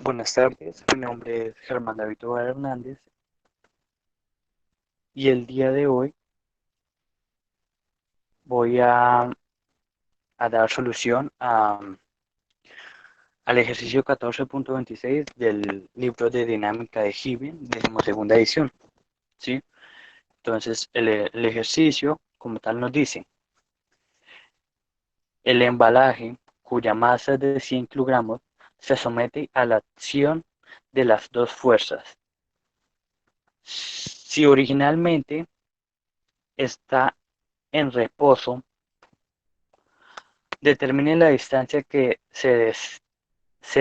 Buenas tardes, mi nombre es Germán David Tobar Hernández y el día de hoy voy a dar solución al ejercicio 14.26 del libro de dinámica de Gibbon, segunda edición, ¿sí? Entonces, el ejercicio como tal nos dice, el embalaje cuya masa es de 100 kilogramos se somete a la acción de las dos fuerzas. Si originalmente está en reposo, determine la distancia que se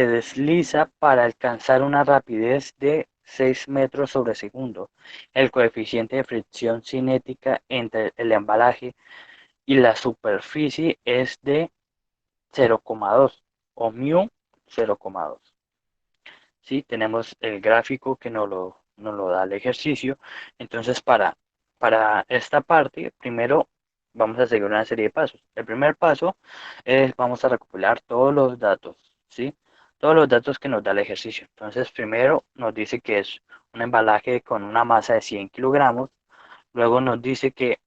desliza para alcanzar una rapidez de 6 metros sobre segundo. El coeficiente de fricción cinética entre el embalaje y la superficie es de 0,2 o mu 0,2. ¿Sí? Tenemos el gráfico que nos lo da el ejercicio. Entonces, para esta parte, primero vamos a seguir una serie de pasos. El primer paso es vamos a recopilar todos los datos, ¿sí? Todos los datos que nos da el ejercicio. Entonces, primero nos dice que es un embalaje con una masa de 100 kilogramos. Luego nos dice que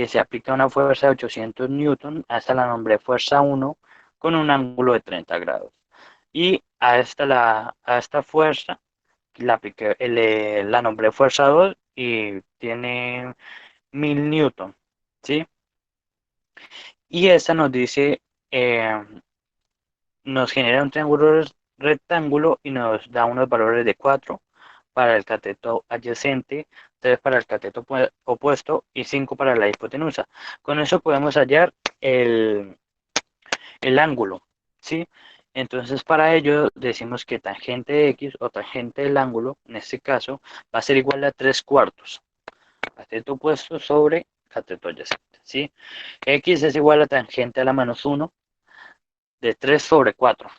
se aplica una fuerza de 800 newton. Hasta la nombré fuerza 1 con un ángulo de 30 grados. Y a esta fuerza la apliqué, la nombré fuerza 2 y tiene 1000 newton, ¿sí? Y esta nos dice, eh, nos genera un triángulo rectángulo y nos da unos valores de 4 para el cateto adyacente, 3 para el cateto opuesto y 5 para la hipotenusa. Con eso podemos hallar el ángulo, ¿sí? Entonces para ello decimos que tangente de X o tangente del ángulo, en este caso, va a ser igual a 3 cuartos. Cateto opuesto sobre cateto adyacente, ¿sí? X es igual a tangente a la menos 1 de 3 sobre 4.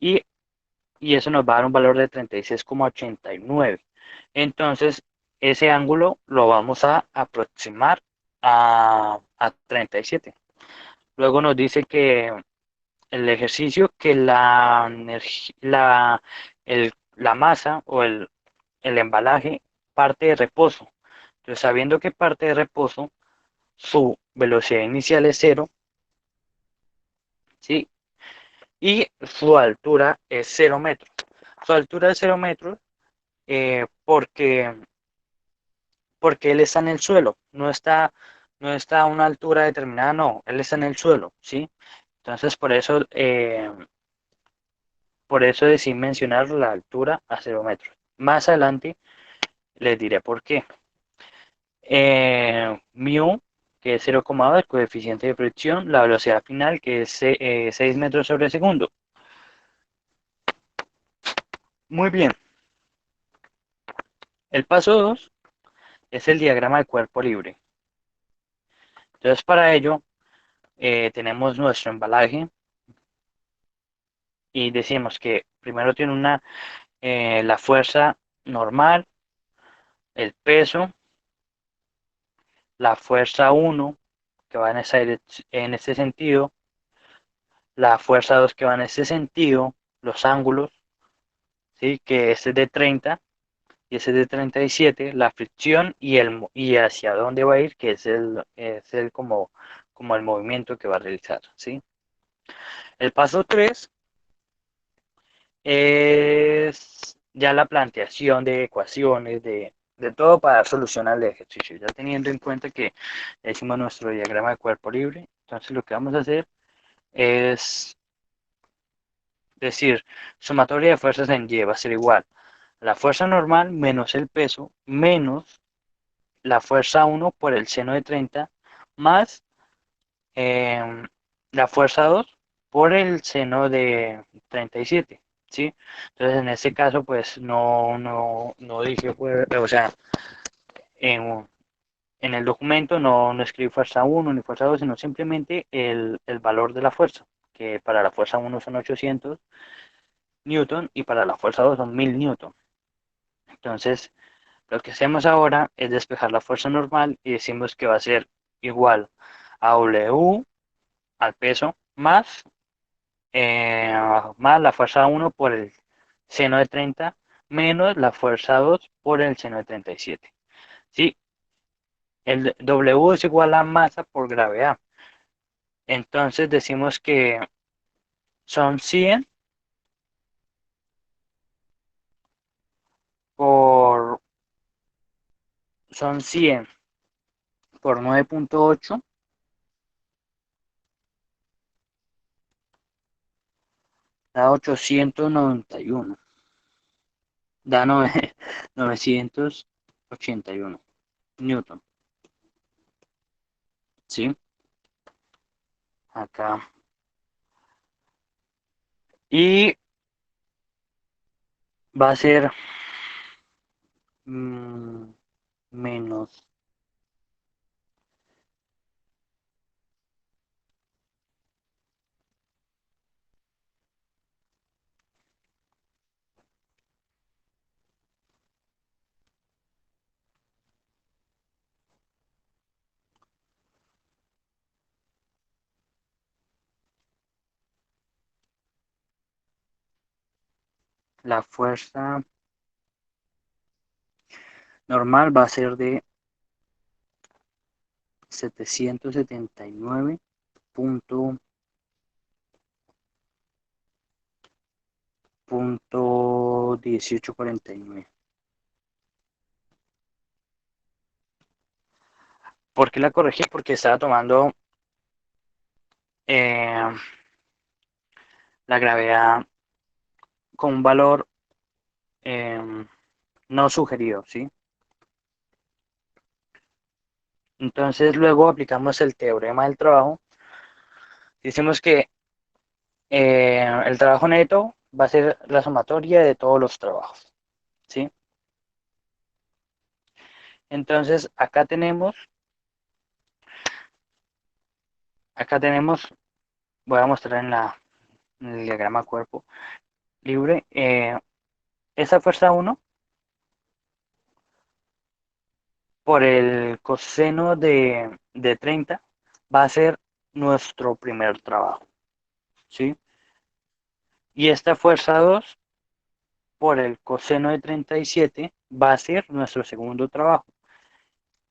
Y, y eso nos va a dar un valor de 36,89. Entonces, ese ángulo lo vamos a aproximar a 37. Luego nos dice que el ejercicio que la masa o el embalaje parte de reposo. Entonces, sabiendo que parte de reposo, su velocidad inicial es cero, ¿sí? Y su altura es 0 metros. Su altura es 0 metros porque él está en el suelo, no está a una altura determinada, no, él está en el suelo, ¿sí? Entonces, por eso decidí mencionar la altura a 0 metros. Más adelante les diré por qué. Mu, que es 0,2, el coeficiente de fricción, la velocidad final, que es 6 metros sobre segundo. Muy bien, el paso 2 es el diagrama de cuerpo libre. Entonces, para ello, tenemos nuestro embalaje y decimos que primero tiene la fuerza normal, el peso, la fuerza 1 que va en ese sentido, la fuerza 2 que va en ese sentido, los ángulos, ¿sí? Que este es de 30 y ese es de 37, la fricción y hacia dónde va a ir, que es el como el movimiento que va a realizar, ¿sí? El paso 3 es ya la planteación de ecuaciones, de todo para dar solución al ejercicio. Ya teniendo en cuenta que hicimos nuestro diagrama de cuerpo libre, entonces lo que vamos a hacer es decir, sumatoria de fuerzas en Y va a ser igual a la fuerza normal menos el peso menos la fuerza 1 por el seno de 30 más eh, la fuerza 2 por el seno de 37, ¿sí? Entonces, en este caso, pues no dije, o sea, en, en el documento no escribí fuerza 1 ni fuerza 2 sino simplemente el valor de la fuerza, que para la fuerza 1 son 800 newton y para la fuerza 2 son 1000 newton. Entonces, lo que hacemos ahora es despejar la fuerza normal y decimos que va a ser igual a W al peso más, más la fuerza 1 por seno de 30 menos la fuerza 2 por el seno de 37. ¿Sí? El W es igual a masa por gravedad. Entonces decimos que son 100 por, son 100 por 9,8 da 891. Da 981 Newton. ¿Sí? Acá. Y va a ser mm, menos la fuerza normal va a ser de 779 punto 1849. ¿Por qué la corregí? Porque estaba tomando eh, la gravedad con un valor eh, no sugerido, ¿sí? Entonces luego aplicamos el teorema del trabajo. Decimos que el trabajo neto va a ser la sumatoria de todos los trabajos, ¿sí? Entonces acá tenemos, voy a mostrar en el diagrama cuerpo libre, esa fuerza uno por el coseno de 30 va a ser nuestro primer trabajo, ¿sí? Y esta fuerza 2 por el coseno de 37 va a ser nuestro segundo trabajo.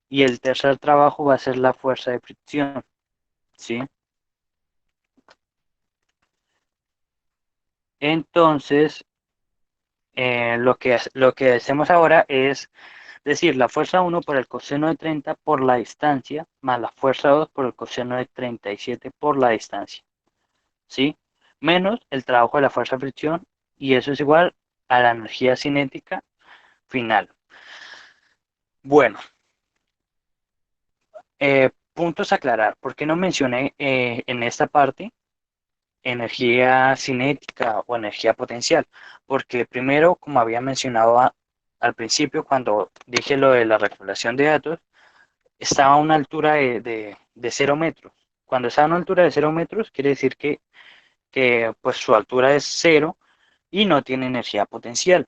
Y el tercer trabajo va a ser la fuerza de fricción, ¿sí? Entonces, lo que hacemos ahora es decir la fuerza uno por el coseno de 30 por la distancia, más la fuerza 2 por el coseno de 37 por la distancia, ¿sí? Menos el trabajo de la fuerza de fricción, y eso es igual a la energía cinética final. Bueno, puntos a aclarar. ¿Por qué no mencioné en esta parte energía cinética o energía potencial? Porque primero, como había mencionado al principio, cuando dije lo de la recopilación de datos, estaba a una altura de 0 metros. Cuando está a una altura de 0 metros, quiere decir que pues su altura es cero y no tiene energía potencial,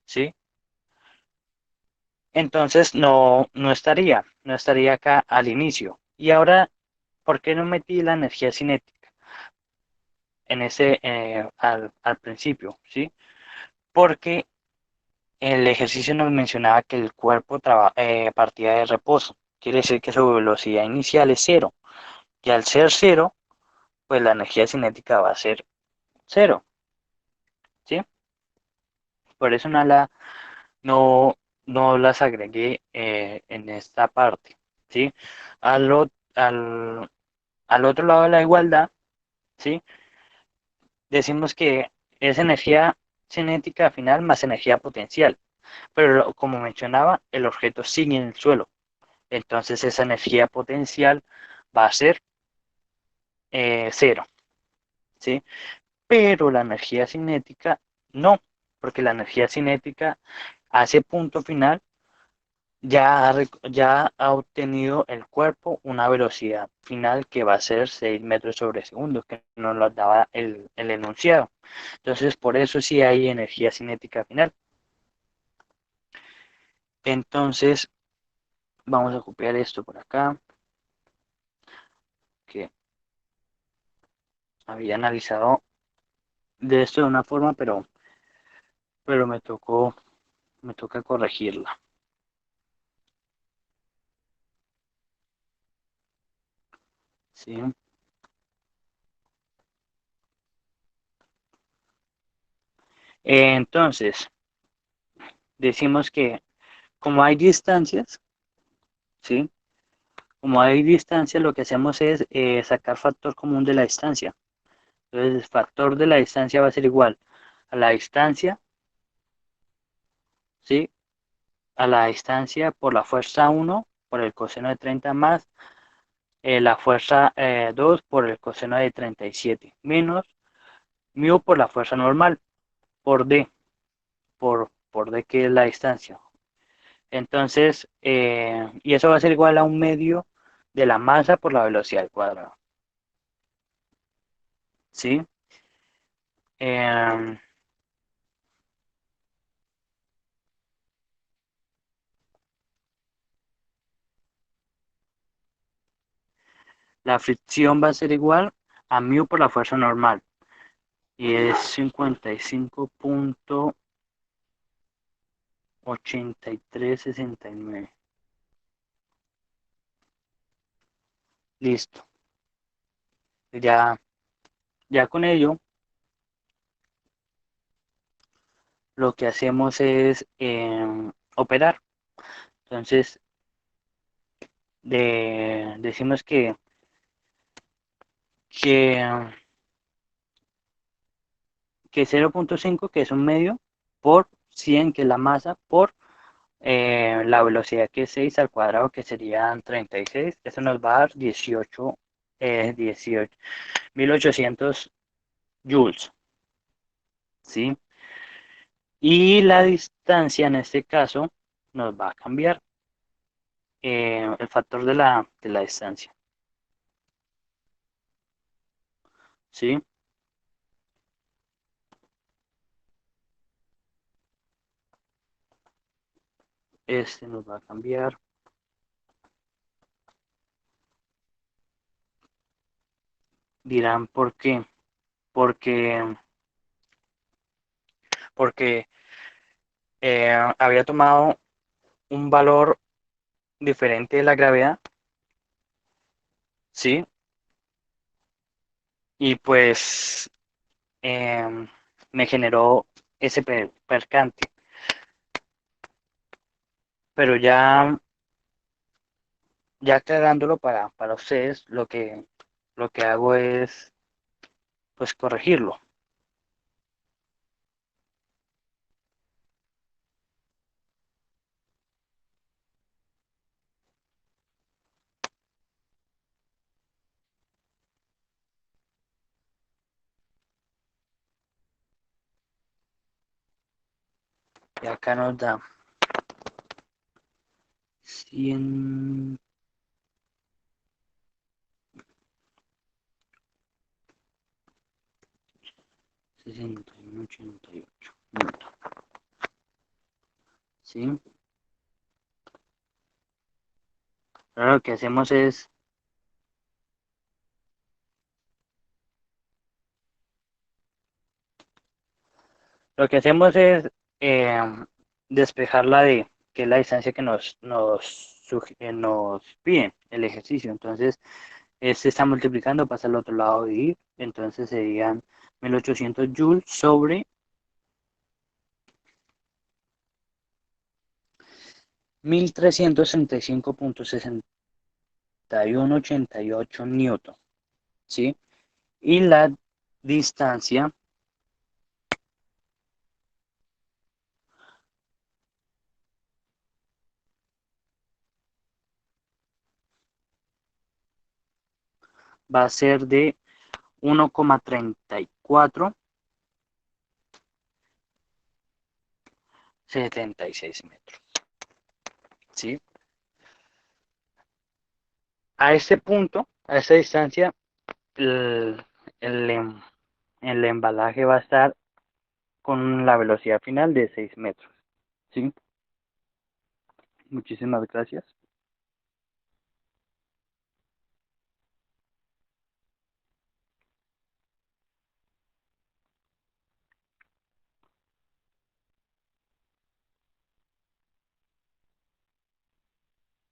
¿sí? Entonces no estaría acá al inicio. Y ahora, ¿por qué no metí la energía cinética al principio? ¿Sí? Porque el ejercicio nos mencionaba que el cuerpo partía de reposo. Quiere decir que su velocidad inicial es cero. Y al ser cero, pues la energía cinética va a ser cero. ¿Sí? Por eso no, no las agregué en esta parte. ¿Sí? Al, o- al, al otro lado de la igualdad, ¿sí? Decimos que es energía cinética final más energía potencial. Pero como mencionaba, el objeto sigue en el suelo. Entonces esa energía potencial va a ser cero, ¿sí? Pero la energía cinética no, porque la energía cinética a ese punto final ya ha obtenido el cuerpo una velocidad final que va a ser 6 metros sobre segundo, que nos lo daba el enunciado. Entonces, por eso sí hay energía cinética final. Entonces, vamos a copiar esto por acá, que había analizado de esto de una forma, pero pero me toca corregirla. ¿Sí? Entonces, decimos que como hay distancias, ¿sí? Como hay distancia, lo que hacemos es sacar factor común de la distancia. Entonces, el factor de la distancia va a ser igual a la distancia, ¿sí? A la distancia por la fuerza 1 por el coseno de 30 más la fuerza 2 por el coseno de 37 menos mu por la fuerza normal por d, por d que es la distancia. Entonces, y eso va a ser igual a un medio de la masa por la velocidad al cuadrado. ¿Sí? Eh, la fricción va a ser igual a mu por la fuerza normal. Y es 55.8369. Listo. Ya, ya con ello, lo que hacemos es operar. Entonces, decimos que, que 0.5, que es un medio, por 100, que es la masa, por la velocidad, que es 6 al cuadrado, que serían 36. Eso nos va a dar 18, 1800 joules. ¿Sí? Y la distancia en este caso nos va a cambiar el factor de la distancia. ¿Sí? Este nos va a cambiar. Dirán por qué. Porque, porque había tomado un valor diferente de la gravedad. ¿Sí? Y pues me generó ese percance. Pero ya aclarándolo para ustedes, lo que hago es pues corregirlo. Y acá nos da 100, 61, 88 minutos. ¿Sí? Ahora lo que hacemos es, lo que hacemos es eh, despejar la D, que es la distancia que nos pide el ejercicio. Entonces, este está multiplicando, pasa al otro lado de I, entonces serían 1800 joules sobre 1335.6188 newton, ¿sí? Y la distancia va a ser de 1,3476 metros, ¿sí? A este punto, a esta distancia, el, el, el embalaje va a estar con la velocidad final de 6 metros, ¿sí? Muchísimas gracias.